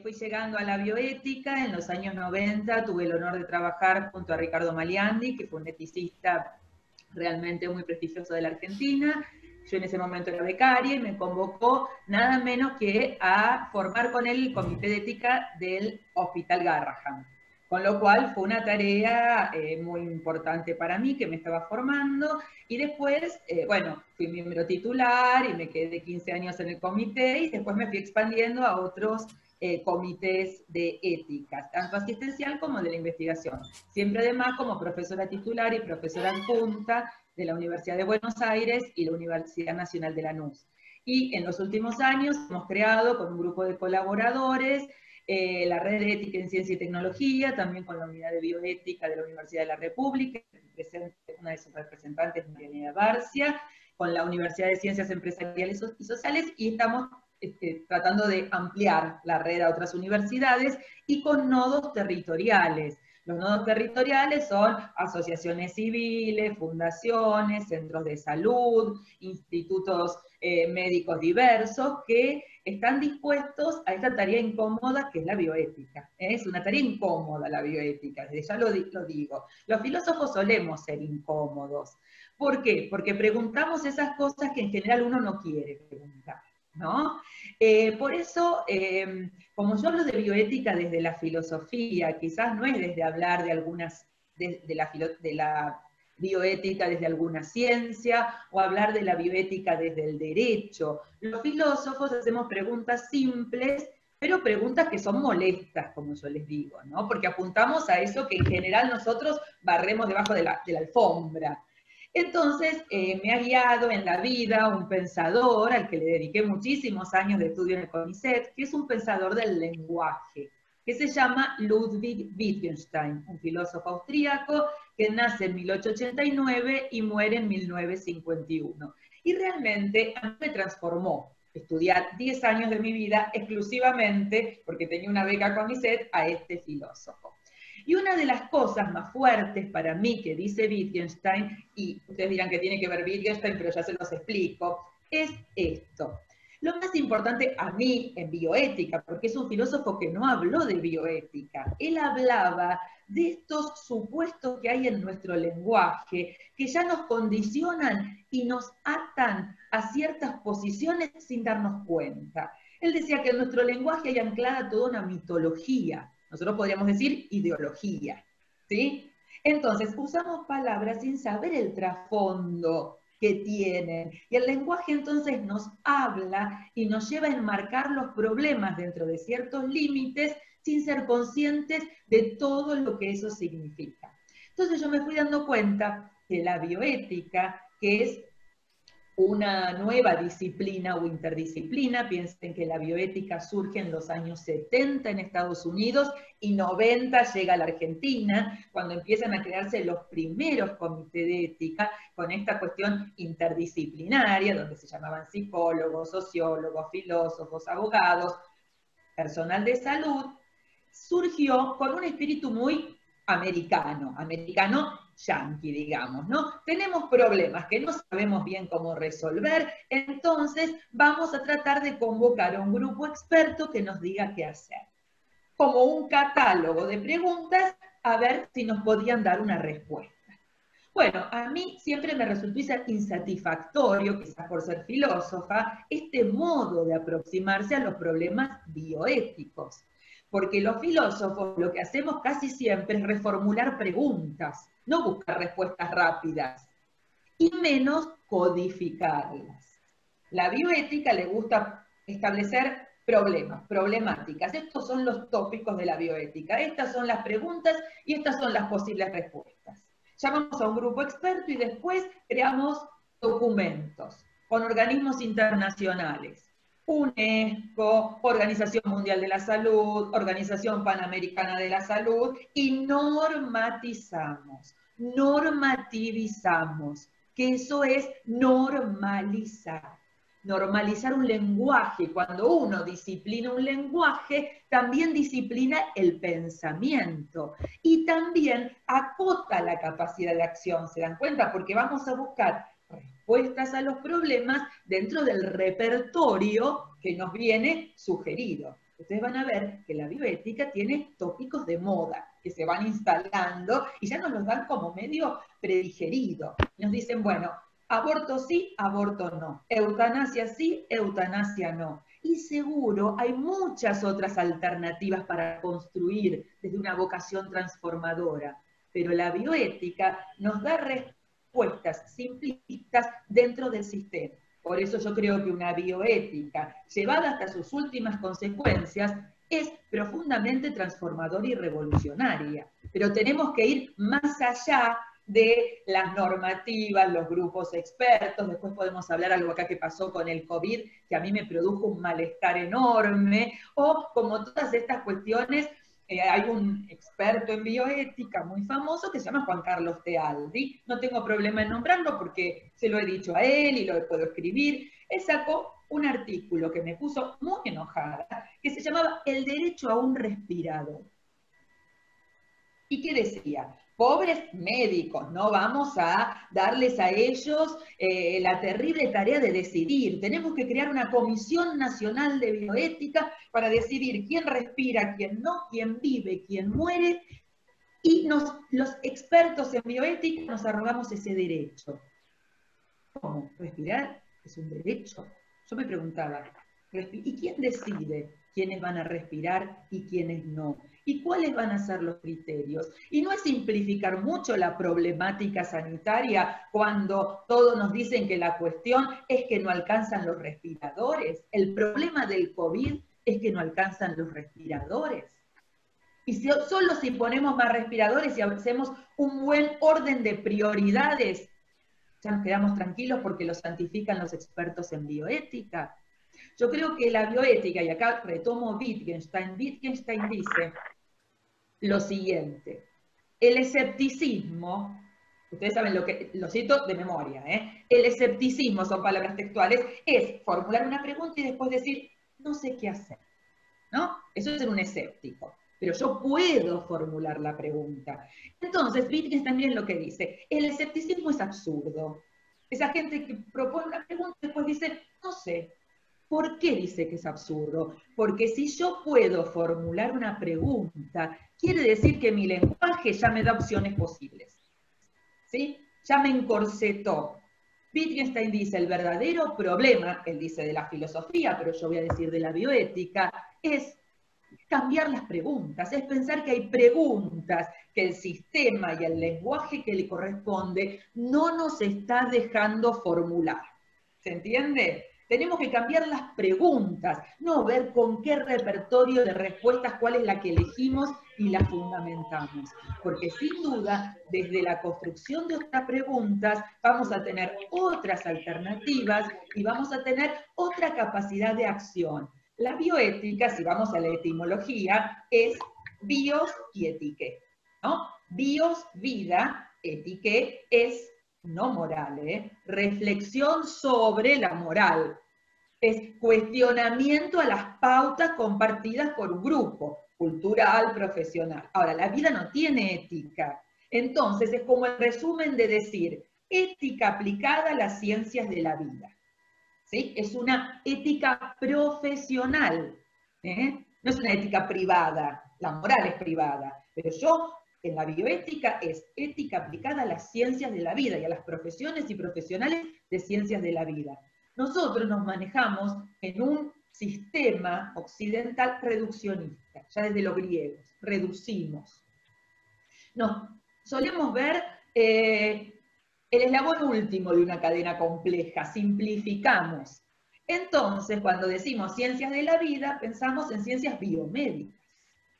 Fui llegando a la bioética en los años 90, tuve el honor de trabajar junto a Ricardo Maliandi, que fue un eticista realmente muy prestigioso de la Argentina. Yo en ese momento era becaria y me convocó nada menos que a formar con él el comité de ética del Hospital Garrahan. Con lo cual fue una tarea muy importante para mí, que me estaba formando, y después, bueno, fui miembro titular y me quedé 15 años en el comité, y después me fui expandiendo a otros comités de ética, tanto asistencial como de la investigación. Siempre además como profesora titular y profesora adjunta de la Universidad de Buenos Aires y la Universidad Nacional de Lanús. Y en los últimos años hemos creado con un grupo de colaboradores la red de ética en ciencia y tecnología, también con la unidad de bioética de la Universidad de la República, una de sus representantes, Marianela Barcia, con la Universidad de Ciencias Empresariales y Sociales, y estamos tratando de ampliar la red a otras universidades y con nodos territoriales. Los nodos territoriales son asociaciones civiles, fundaciones, centros de salud, institutos médicos diversos que están dispuestos a esta tarea incómoda que es la bioética. Es una tarea incómoda la bioética, desde ya lo digo. Los filósofos solemos ser incómodos. ¿Por qué? Porque preguntamos esas cosas que en general uno no quiere preguntar, ¿no? Por eso, como yo hablo de bioética desde la filosofía, quizás no es desde hablar de algunas, de la bioética desde alguna ciencia, o hablar de la bioética desde el derecho. Los filósofos hacemos preguntas simples, pero preguntas que son molestas, como yo les digo, ¿no? Porque apuntamos a eso que en general nosotros barremos debajo de la alfombra. Entonces, me ha guiado en la vida un pensador al que le dediqué muchísimos años de estudio en el CONICET, que es un pensador del lenguaje, que se llama Ludwig Wittgenstein, un filósofo austríaco que nace en 1889 y muere en 1951. Y realmente a mí me transformó estudiar 10 años de mi vida exclusivamente, porque tenía una beca CONICET, a este filósofo. Y una de las cosas más fuertes para mí que dice Wittgenstein, y ustedes dirán que tiene que ver Wittgenstein, pero ya se los explico, es esto. Lo más importante a mí en bioética, porque es un filósofo que no habló de bioética, él hablaba de estos supuestos que hay en nuestro lenguaje, que ya nos condicionan y nos atan a ciertas posiciones sin darnos cuenta. Él decía que en nuestro lenguaje hay anclada toda una mitología, nosotros podríamos decir ideología, ¿sí? Entonces, usamos palabras sin saber el trasfondo que tienen. Y el lenguaje entonces nos habla y nos lleva a enmarcar los problemas dentro de ciertos límites sin ser conscientes de todo lo que eso significa. Entonces yo me fui dando cuenta que la bioética, que es una nueva disciplina o interdisciplina, piensen que la bioética surge en los años 70 en Estados Unidos y 90 llega a la Argentina, cuando empiezan a crearse los primeros comités de ética con esta cuestión interdisciplinaria, donde se llamaban psicólogos, sociólogos, filósofos, abogados, personal de salud, surgió con un espíritu muy americano yanqui, digamos, ¿no? Tenemos problemas que no sabemos bien cómo resolver, entonces vamos a tratar de convocar a un grupo experto que nos diga qué hacer. Como un catálogo de preguntas, a ver si nos podían dar una respuesta. Bueno, a mí siempre me resultó insatisfactorio, quizás por ser filósofa, este modo de aproximarse a los problemas bioéticos. Porque los filósofos lo que hacemos casi siempre es reformular preguntas, no buscar respuestas rápidas, y menos codificarlas. La bioética le gusta establecer problemas, problemáticas. Estos son los tópicos de la bioética, estas son las preguntas y estas son las posibles respuestas. Llamamos a un grupo experto y después creamos documentos con organismos internacionales. UNESCO, Organización Mundial de la Salud, Organización Panamericana de la Salud, y normativizamos, que eso es normalizar. Normalizar un lenguaje. Cuando uno disciplina un lenguaje, también disciplina el pensamiento y también acota la capacidad de acción. ¿Se dan cuenta? Porque vamos a buscar respuestas a los problemas dentro del repertorio que nos viene sugerido. ustedes van a ver que la bioética tiene tópicos de moda que se van instalando y ya nos los dan como medio predigerido. Nos dicen, bueno, aborto sí, aborto no. Eutanasia sí, eutanasia no. Y seguro hay muchas otras alternativas para construir desde una vocación transformadora. Pero la bioética nos da respuestas simplistas dentro del sistema. Por eso yo creo que una bioética llevada hasta sus últimas consecuencias es profundamente transformadora y revolucionaria. Pero tenemos que ir más allá de las normativas, los grupos expertos. Después podemos hablar algo acá que pasó con el COVID, que a mí me produjo un malestar enorme, o como todas estas cuestiones. Hay un experto en bioética muy famoso que se llama Juan Carlos Tealdi. No tengo problema en nombrarlo porque se lo he dicho a él y lo puedo escribir. Él sacó un artículo que me puso muy enojada, que se llamaba El derecho a un respirador. ¿Y qué decía? Pobres médicos, no vamos a darles a ellos la terrible tarea de decidir. Tenemos que crear una comisión nacional de bioética para decidir quién respira, quién no, quién vive, quién muere. Y los expertos en bioética nos arrogamos ese derecho. ¿Cómo? ¿Respirar es un derecho? Yo me preguntaba, ¿y quién decide quiénes van a respirar y quiénes no? ¿Y cuáles van a ser los criterios? Y no es simplificar mucho la problemática sanitaria cuando todos nos dicen que la cuestión es que no alcanzan los respiradores. El problema del COVID es que no alcanzan los respiradores. Y solo si ponemos más respiradores y hacemos un buen orden de prioridades, ya nos quedamos tranquilos porque lo santifican los expertos en bioética. Yo creo que la bioética, y acá retomo Wittgenstein dice lo siguiente: el escepticismo, ustedes saben lo cito de memoria, el escepticismo, son palabras textuales, es formular una pregunta y después decir, no sé qué hacer, ¿no? Eso es ser un escéptico, pero yo puedo formular la pregunta. Entonces, Wittgenstein también lo que dice, el escepticismo es absurdo. Esa gente que propone una pregunta y después dice, no sé. ¿Por qué dice que es absurdo? Porque si yo puedo formular una pregunta, quiere decir que mi lenguaje ya me da opciones posibles. ¿Sí? Ya me encorsetó. Wittgenstein dice, el verdadero problema, él dice de la filosofía, pero yo voy a decir de la bioética, es cambiar las preguntas, es pensar que hay preguntas que el sistema y el lenguaje que le corresponde no nos está dejando formular. ¿Se entiende? Tenemos que cambiar las preguntas, no ver con qué repertorio de respuestas, cuál es la que elegimos y la fundamentamos. Porque sin duda, desde la construcción de otras preguntas, vamos a tener otras alternativas y vamos a tener otra capacidad de acción. La bioética, si vamos a la etimología, es bios y etique, ¿no? Bios, vida, etique es no moral, reflexión sobre la moral. Es cuestionamiento a las pautas compartidas por un grupo, cultural, profesional. Ahora, la vida no tiene ética. Entonces, es como el resumen de decir, ética aplicada a las ciencias de la vida. ¿Sí? Es una ética profesional, no es una ética privada, la moral es privada, pero yo en la bioética es ética aplicada a las ciencias de la vida y a las profesiones y profesionales de ciencias de la vida. Nosotros nos manejamos en un sistema occidental reduccionista, ya desde los griegos, reducimos. Nos solemos ver el eslabón último de una cadena compleja, simplificamos. Entonces, cuando decimos ciencias de la vida, pensamos en ciencias biomédicas,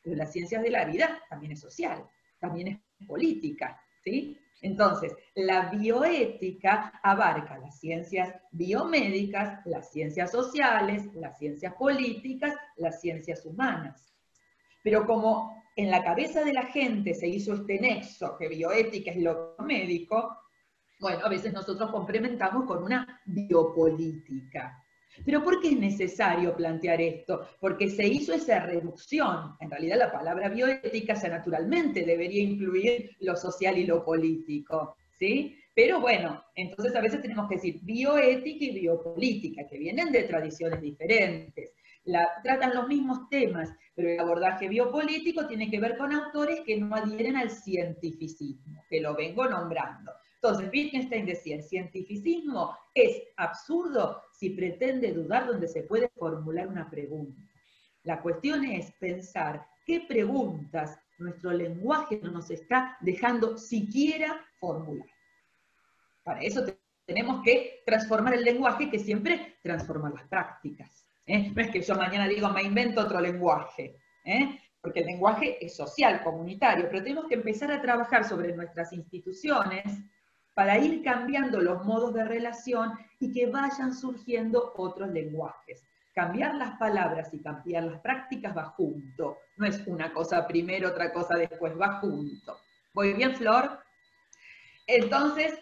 pero las ciencias de la vida también es social, también es política, ¿sí? Entonces, la bioética abarca las ciencias biomédicas, las ciencias sociales, las ciencias políticas, las ciencias humanas. Pero como en la cabeza de la gente se hizo este nexo, que bioética es lo médico, bueno, a veces nosotros complementamos con una biopolítica. Pero ¿por qué es necesario plantear esto? Porque se hizo esa reducción. En realidad la palabra bioética ya naturalmente debería incluir lo social y lo político, ¿sí? Pero bueno, entonces a veces tenemos que decir bioética y biopolítica, que vienen de tradiciones diferentes. tratan los mismos temas, pero el abordaje biopolítico tiene que ver con autores que no adhieren al cientificismo, que lo vengo nombrando. Entonces, Wittgenstein decía, el cientificismo es absurdo si pretende dudar donde se puede formular una pregunta. La cuestión es pensar qué preguntas nuestro lenguaje no nos está dejando siquiera formular. Para eso tenemos que transformar el lenguaje, que siempre transforma las prácticas. No es que yo mañana digo, me invento otro lenguaje, porque el lenguaje es social, comunitario, pero tenemos que empezar a trabajar sobre nuestras instituciones para ir cambiando los modos de relación y que vayan surgiendo otros lenguajes. Cambiar las palabras y cambiar las prácticas va junto. No es una cosa primero, otra cosa después, va junto. ¿Voy bien, Flor? Entonces,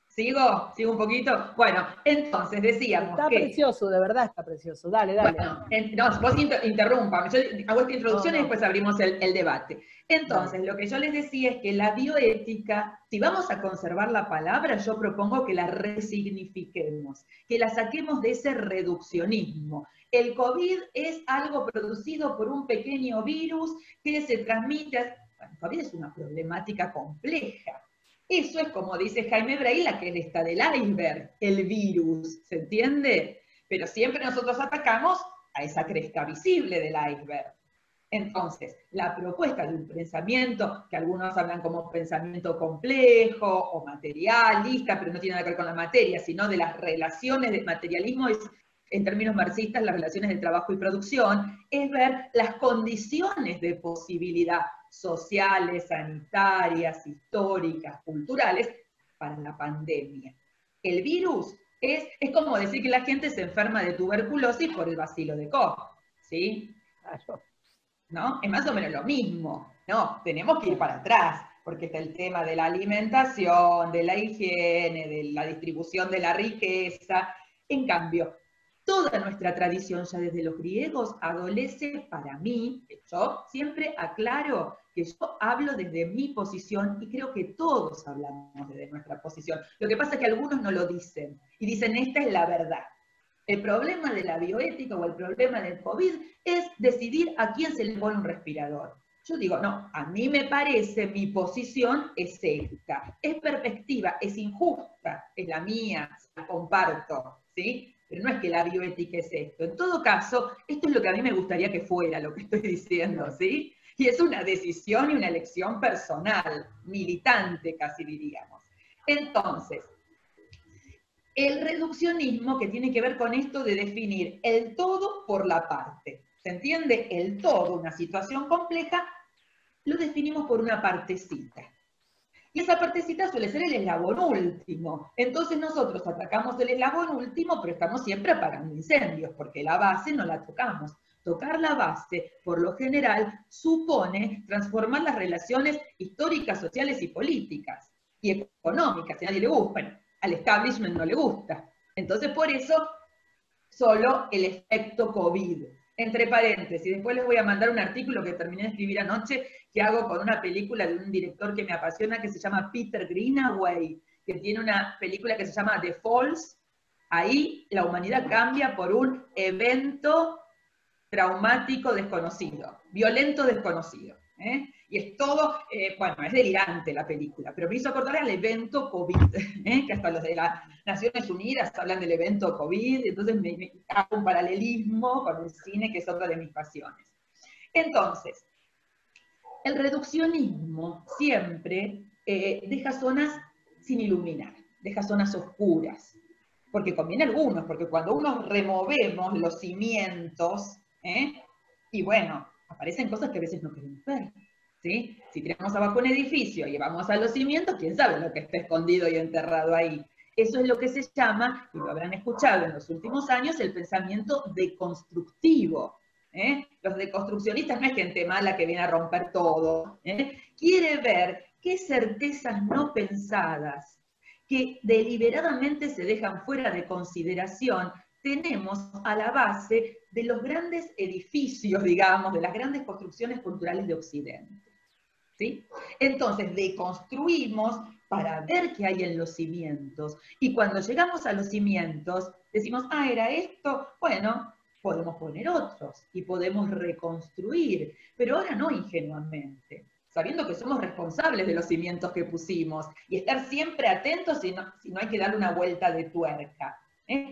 ¿sigo un poquito? Bueno, entonces decíamos está precioso, de verdad está precioso. Dale. Bueno, no, vos interrúmpame. Yo hago esta introducción y después abrimos el debate. Entonces, lo que yo les decía es que la bioética, si vamos a conservar la palabra, yo propongo que la resignifiquemos, que la saquemos de ese reduccionismo. El COVID es algo producido por un pequeño virus que se transmite. Bueno, el COVID es una problemática compleja. Eso es, como dice Jaime Bray, la cresta del iceberg, el virus, ¿se entiende? Pero siempre nosotros atacamos a esa cresta visible del iceberg. Entonces, la propuesta de un pensamiento, que algunos hablan como pensamiento complejo o materialista, pero no tiene nada que ver con la materia, sino de las relaciones del materialismo, es, en términos marxistas, las relaciones de trabajo y producción, es ver las condiciones de posibilidad sociales, sanitarias, históricas, culturales, para la pandemia. El virus es como decir que la gente se enferma de tuberculosis por el bacilo de Koch, ¿sí? ¿No? Es más o menos lo mismo, ¿no? Tenemos que ir para atrás, porque está el tema de la alimentación, de la higiene, de la distribución de la riqueza. En cambio, toda nuestra tradición, ya desde los griegos, adolece para mí, yo siempre aclaro que yo hablo desde mi posición y creo que todos hablamos desde nuestra posición. Lo que pasa es que algunos no lo dicen y dicen, esta es la verdad. El problema de la bioética o el problema del COVID es decidir a quién se le pone un respirador. Yo digo, no, a mí me parece, mi posición es ética, es perspectiva, es injusta, es la mía, la comparto, ¿sí? Pero no es que la bioética es esto. En todo caso, esto es lo que a mí me gustaría que fuera, lo que estoy diciendo, ¿sí? Y es una decisión y una elección personal, militante casi diríamos. Entonces, el reduccionismo, que tiene que ver con esto de definir el todo por la parte. ¿Se entiende? El todo, una situación compleja, lo definimos por una partecita. Y esa partecita suele ser el eslabón último. Entonces nosotros atacamos el eslabón último, pero estamos siempre apagando incendios, porque la base no la tocamos. Tocar la base, por lo general, supone transformar las relaciones históricas, sociales y políticas, y económicas, si a nadie le gusta. Bueno, al establishment no le gusta. Entonces, por eso, solo el efecto COVID. Entre paréntesis, después les voy a mandar un artículo que terminé de escribir anoche, que hago con una película de un director que me apasiona, que se llama Peter Greenaway, que tiene una película que se llama The Falls. Ahí la humanidad cambia por un evento traumático desconocido, violento desconocido. Y es todo, bueno, es delirante la película, pero me hizo acordar al evento COVID, que hasta los de las Naciones Unidas hablan del evento COVID, entonces me hago un paralelismo con el cine, que es otra de mis pasiones. Entonces, el reduccionismo siempre deja zonas sin iluminar, deja zonas oscuras, porque conviene a algunos, porque cuando uno removemos los cimientos, y bueno, aparecen cosas que a veces no queremos ver. ¿Sí? Si tiramos abajo un edificio y vamos a los cimientos, quién sabe lo que está escondido y enterrado ahí. Eso es lo que se llama, y lo habrán escuchado en los últimos años, el pensamiento deconstructivo. Los deconstruccionistas no es gente mala que viene a romper todo. Quiere ver qué certezas no pensadas, que deliberadamente se dejan fuera de consideración, tenemos a la base de los grandes edificios, digamos, de las grandes construcciones culturales de Occidente. ¿Sí? Entonces, deconstruimos para ver qué hay en los cimientos. Y cuando llegamos a los cimientos, decimos, ah, ¿era esto? Bueno, podemos poner otros y podemos reconstruir, pero ahora no ingenuamente, sabiendo que somos responsables de los cimientos que pusimos y estar siempre atentos si no hay que darle una vuelta de tuerca.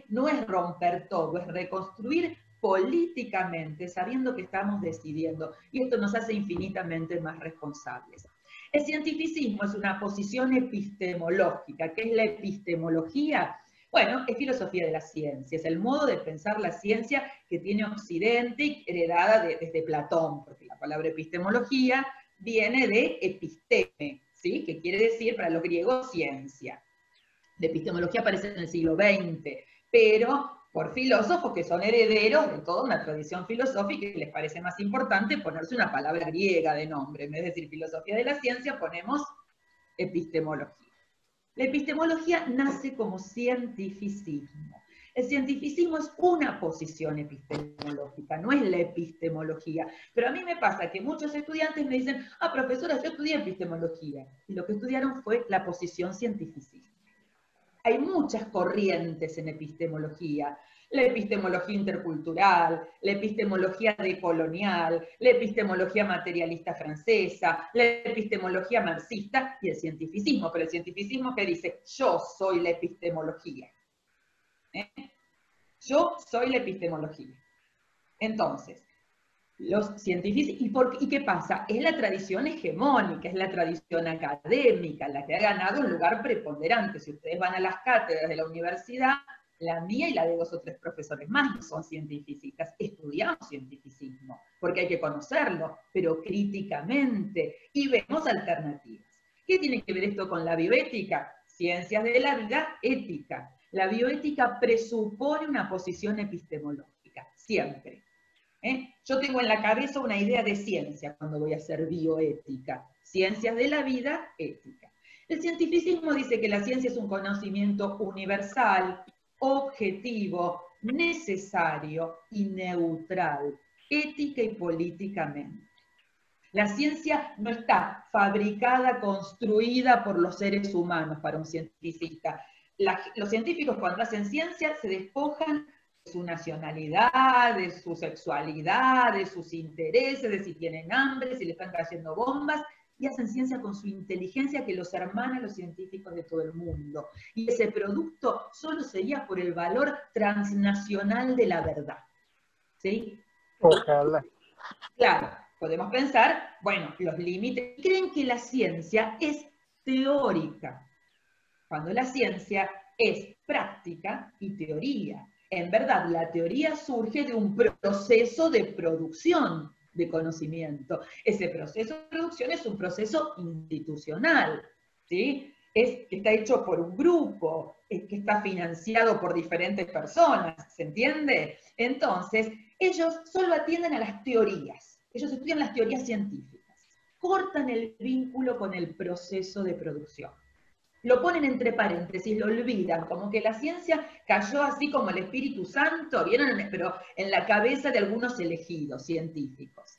No es romper todo, es reconstruir políticamente, sabiendo que estamos decidiendo, y esto nos hace infinitamente más responsables. El cientificismo es una posición epistemológica. ¿Qué es la epistemología? Bueno, es filosofía de la ciencia, es el modo de pensar la ciencia que tiene Occidente, heredada desde Platón, porque la palabra epistemología viene de episteme, ¿sí? Que quiere decir para los griegos ciencia. La epistemología aparece en el siglo XX, pero por filósofos que son herederos de toda una tradición filosófica y que les parece más importante ponerse una palabra griega de nombre. En vez de decir filosofía de la ciencia, ponemos epistemología. La epistemología nace como cientificismo. El cientificismo es una posición epistemológica, no es la epistemología. Pero a mí me pasa que muchos estudiantes me dicen, profesora, yo estudié epistemología. Y lo que estudiaron fue la posición cientificista. Hay muchas corrientes en epistemología. La epistemología intercultural, la epistemología decolonial, la epistemología materialista francesa, la epistemología marxista y el cientificismo. Pero el cientificismo que dice, yo soy la epistemología. Yo soy la epistemología. Entonces, los científicos, ¿y qué pasa? Es la tradición hegemónica, es la tradición académica, la que ha ganado un lugar preponderante. Si ustedes van a las cátedras de la universidad, la mía y la de 2 o 3 profesores más no son cientificistas, estudiamos cientificismo, porque hay que conocerlo, pero críticamente, y vemos alternativas. ¿Qué tiene que ver esto con la bioética? Ciencias de la vida, ética. La bioética presupone una posición epistemológica, siempre. Yo tengo en la cabeza una idea de ciencia cuando voy a hacer bioética. Ciencias de la vida, ética. El cientificismo dice que la ciencia es un conocimiento universal, objetivo, necesario y neutral, ética y políticamente. La ciencia no está fabricada, construida por los seres humanos para un científica. Los científicos cuando hacen ciencia se despojan de su nacionalidad, de su sexualidad, de sus intereses, de si tienen hambre, si le están cayendo bombas, y hacen ciencia con su inteligencia que los hermana a los científicos de todo el mundo. Y ese producto solo sería por el valor transnacional de la verdad. ¿Sí? Ojalá. Claro, podemos pensar, bueno, los límites. Creen que la ciencia es teórica, cuando la ciencia es práctica y teoría. En verdad, la teoría surge de un proceso de producción de conocimiento. Ese proceso de producción es un proceso institucional, ¿sí? Que está hecho por un grupo, que está financiado por diferentes personas, ¿se entiende? Entonces, ellos solo atienden a las teorías, ellos estudian las teorías científicas, cortan el vínculo con el proceso de producción. Lo ponen entre paréntesis, lo olvidan, como que la ciencia cayó así como el Espíritu Santo, ¿vieron? Pero en la cabeza de algunos elegidos científicos.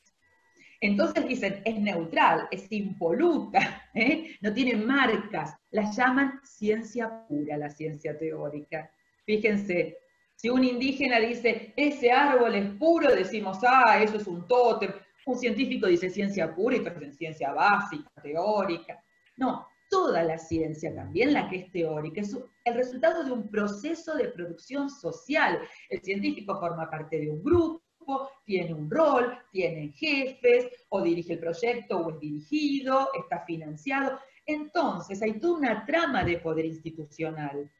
Entonces dicen, es neutral, es impoluta, no tiene marcas, la llaman ciencia pura, la ciencia teórica. Fíjense, si un indígena dice, ese árbol es puro, decimos, eso es un tótem. Un científico dice ciencia pura y entonces ciencia básica, teórica. No, toda la ciencia, también la que es teórica, es el resultado de un proceso de producción social. El científico forma parte de un grupo, tiene un rol, tiene jefes, o dirige el proyecto, o es dirigido, está financiado. Entonces hay toda una trama de poder institucional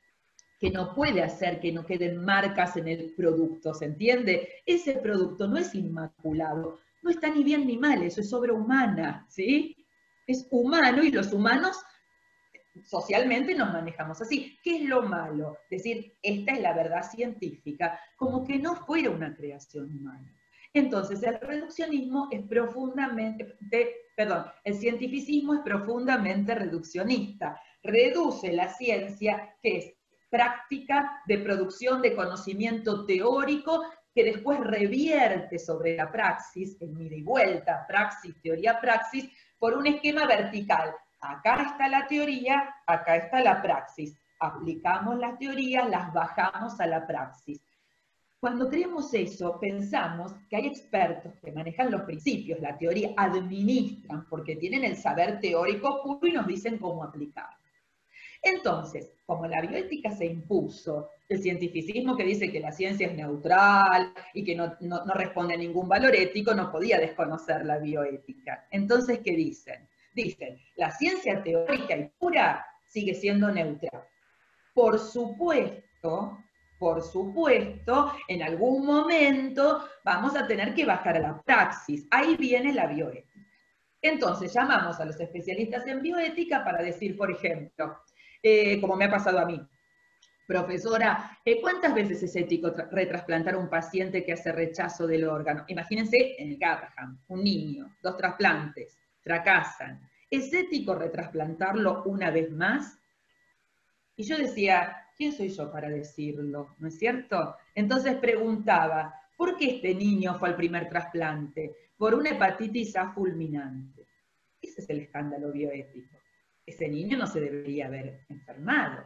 que no puede hacer que no queden marcas en el producto, ¿se entiende? Ese producto no es inmaculado, no está ni bien ni mal, eso es obra humana, ¿sí? Es humano y los humanos socialmente nos manejamos así. ¿Qué es lo malo? Decir, esta es la verdad científica, como que no fuera una creación humana. Entonces, el reduccionismo es el cientificismo es profundamente reduccionista. Reduce la ciencia, que es práctica de producción de conocimiento teórico, que después revierte sobre la praxis, en ida y vuelta, praxis, teoría, praxis, por un esquema vertical. Acá está la teoría, acá está la praxis. Aplicamos las teorías, las bajamos a la praxis. Cuando creemos eso, pensamos que hay expertos que manejan los principios, la teoría, administran, porque tienen el saber teórico puro y nos dicen cómo aplicarlo. Entonces, como la bioética se impuso, el cientificismo que dice que la ciencia es neutral y que no responde a ningún valor ético, no podía desconocer la bioética. Entonces, ¿qué dicen? Dicen, la ciencia teórica y pura sigue siendo neutral. Por supuesto, en algún momento vamos a tener que bajar a la praxis. Ahí viene la bioética. Entonces, llamamos a los especialistas en bioética para decir, por ejemplo, como me ha pasado a mí, profesora, ¿cuántas veces es ético retrasplantar a un paciente que hace rechazo del órgano? Imagínense en el Gatham, un niño, 2 trasplantes, fracasan. ¿Es ético retrasplantarlo una vez más? Y yo decía, ¿quién soy yo para decirlo? ¿No es cierto? Entonces preguntaba, ¿por qué este niño fue al primer trasplante? Por una hepatitis A fulminante. Ese es el escándalo bioético. Ese niño no se debería haber enfermado.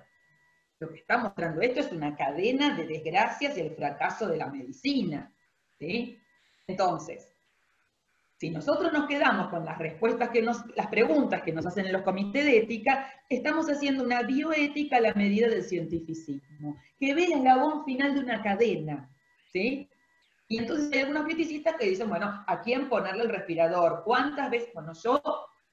Lo que está mostrando esto es una cadena de desgracias y el fracaso de la medicina. ¿Sí? Entonces, si nosotros nos quedamos con las respuestas las preguntas que nos hacen en los comités de ética, estamos haciendo una bioética a la medida del cientificismo, que ve el eslabón final de una cadena, ¿sí? Y entonces hay algunos bioticidas que dicen, bueno, ¿a quién ponerle el respirador? ¿Cuántas veces? Bueno, yo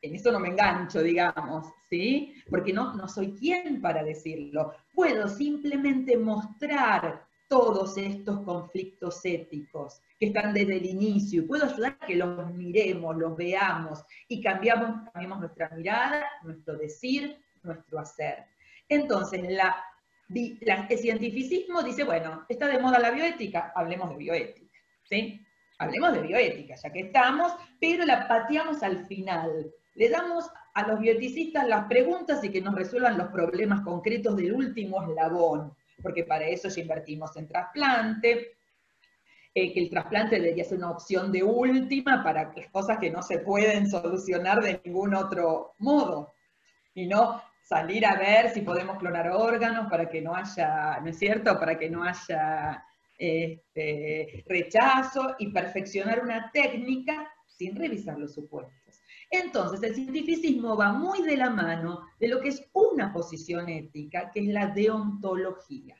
en eso no me engancho, digamos, ¿sí? Porque no soy quien para decirlo. Puedo simplemente mostrar todos estos conflictos éticos que están desde el inicio, y puedo ayudar a que los miremos, los veamos, y cambiemos nuestra mirada, nuestro decir, nuestro hacer. Entonces, el cientificismo dice, bueno, está de moda la bioética, hablemos de bioética, ¿sí? Hablemos de bioética, ya que estamos, pero la pateamos al final. Le damos a los bioeticistas las preguntas y que nos resuelvan los problemas concretos del último eslabón, porque para eso ya invertimos en trasplante, que el trasplante debería ser una opción de última para las cosas que no se pueden solucionar de ningún otro modo, y no salir a ver si podemos clonar órganos para que no haya, ¿no es cierto?, para que no haya rechazo, y perfeccionar una técnica sin revisar los supuestos. Entonces, el cientificismo va muy de la mano de lo que es una posición ética, que es la deontología.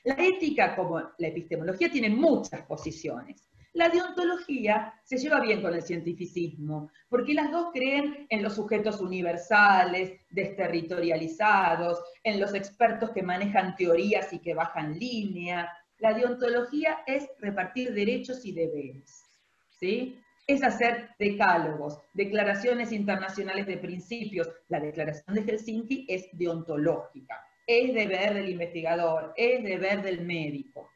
La ética, como la epistemología, tiene muchas posiciones. La deontología se lleva bien con el cientificismo, porque las dos creen en los sujetos universales, desterritorializados, en los expertos que manejan teorías y que bajan línea. La deontología es repartir derechos y deberes, ¿sí? Es hacer decálogos, declaraciones internacionales de principios. La declaración de Helsinki es deontológica, es deber del investigador, es deber del médico.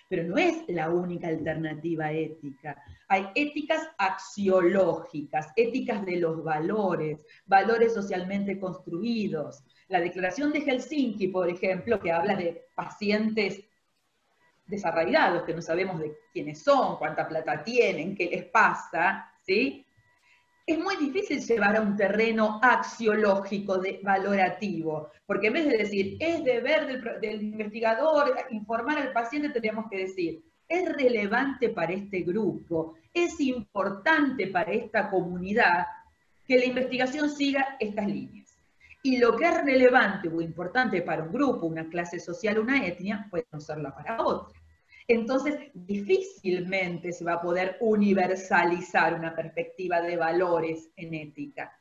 Pero no es la única alternativa ética. Hay éticas axiológicas, éticas de los valores, valores socialmente construidos. La Declaración de Helsinki, por ejemplo, que habla de pacientes desarraigados, que no sabemos de quiénes son, cuánta plata tienen, qué les pasa, ¿sí? Es muy difícil llevar a un terreno axiológico, valorativo, porque en vez de decir, es deber del investigador informar al paciente, tendríamos que decir, es relevante para este grupo, es importante para esta comunidad que la investigación siga estas líneas. Y lo que es relevante o importante para un grupo, una clase social, una etnia, puede no serla para otra. Entonces, difícilmente se va a poder universalizar una perspectiva de valores en ética.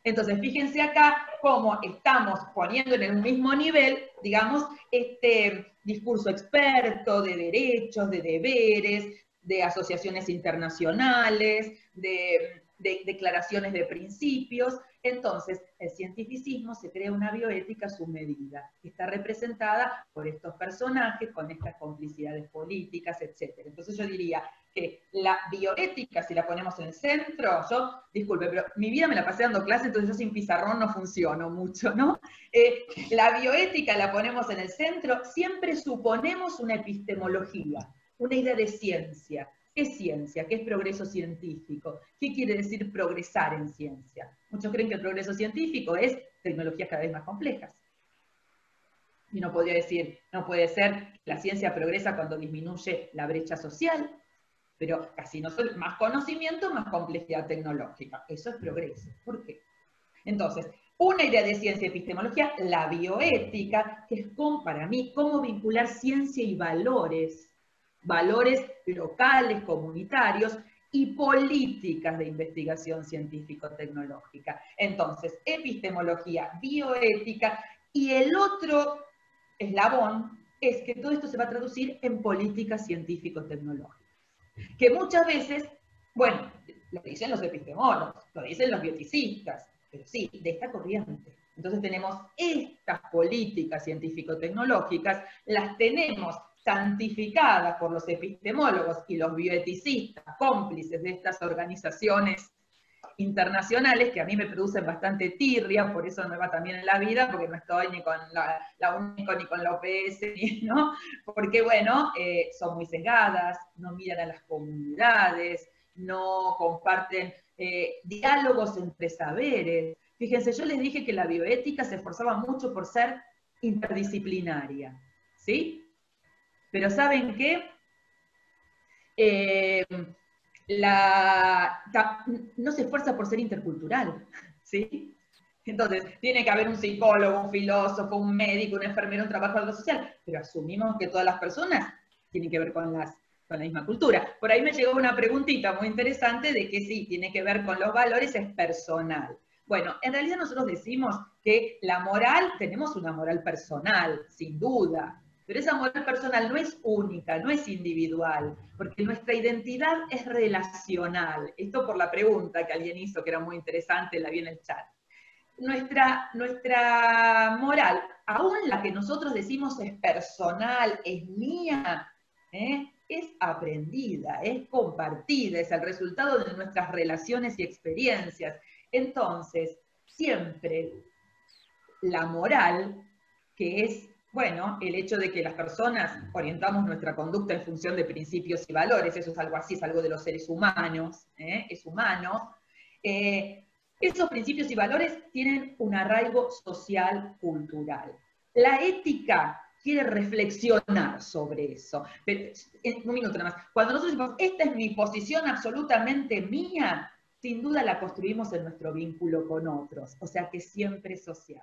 Entonces, fíjense acá cómo estamos poniendo en el mismo nivel, digamos, este discurso experto de derechos, de deberes, de asociaciones internacionales, de declaraciones de principios. Entonces, el cientificismo se crea una bioética a su medida, que está representada por estos personajes, con estas complicidades políticas, etc. Entonces yo diría que la bioética, si la ponemos en el centro, disculpe, pero mi vida me la pasé dando clase, entonces yo sin pizarrón no funciono mucho, ¿no? La bioética la ponemos en el centro, siempre suponemos una epistemología, una idea de ciencia. ¿Qué es ciencia? ¿Qué es progreso científico? ¿Qué quiere decir progresar en ciencia? Muchos creen que el progreso científico es tecnologías cada vez más complejas. Y uno podría decir, no puede ser que la ciencia progresa cuando disminuye la brecha social, pero casi no son más conocimiento, más complejidad tecnológica. Eso es progreso. ¿Por qué? Entonces, una idea de ciencia y epistemología, la bioética, que es para mí cómo vincular ciencia y valores, valores locales, comunitarios, y políticas de investigación científico-tecnológica. Entonces, epistemología, bioética, y el otro eslabón es que todo esto se va a traducir en políticas científico-tecnológicas, que muchas veces, bueno, lo dicen los epistemólogos, lo dicen los bioticistas, pero sí, de esta corriente. Entonces tenemos estas políticas científico-tecnológicas, las tenemos santificadas por los epistemólogos y los bioeticistas, cómplices de estas organizaciones internacionales, que a mí me producen bastante tirria, por eso no me va tan bien en la vida, porque no estoy ni con la UNESCO, ni con la OPS, ¿no? Porque, bueno, son muy sesgadas, no miran a las comunidades, no comparten diálogos entre saberes. Fíjense, yo les dije que la bioética se esforzaba mucho por ser interdisciplinaria, ¿sí? Pero ¿saben qué? No se esfuerza por ser intercultural, ¿sí? Entonces, tiene que haber un psicólogo, un filósofo, un médico, un enfermero, un trabajador social, pero asumimos que todas las personas tienen que ver con la misma cultura. Por ahí me llegó una preguntita muy interesante de que sí, tiene que ver con los valores, es personal. Bueno, en realidad nosotros decimos que la moral, tenemos una moral personal, sin duda, pero esa moral personal no es única, no es individual, porque nuestra identidad es relacional. Esto por la pregunta que alguien hizo, que era muy interesante, la vi en el chat. Nuestra moral, aún la que nosotros decimos es personal, es mía, es aprendida, es compartida, es el resultado de nuestras relaciones y experiencias. Entonces, siempre la moral, que es, bueno, el hecho de que las personas orientamos nuestra conducta en función de principios y valores, eso es algo así, es algo de los seres humanos, es humano. Esos principios y valores tienen un arraigo social, cultural. La ética quiere reflexionar sobre eso. Pero, un minuto nada más. Cuando nosotros decimos, esta es mi posición absolutamente mía, sin duda la construimos en nuestro vínculo con otros, o sea que siempre es social.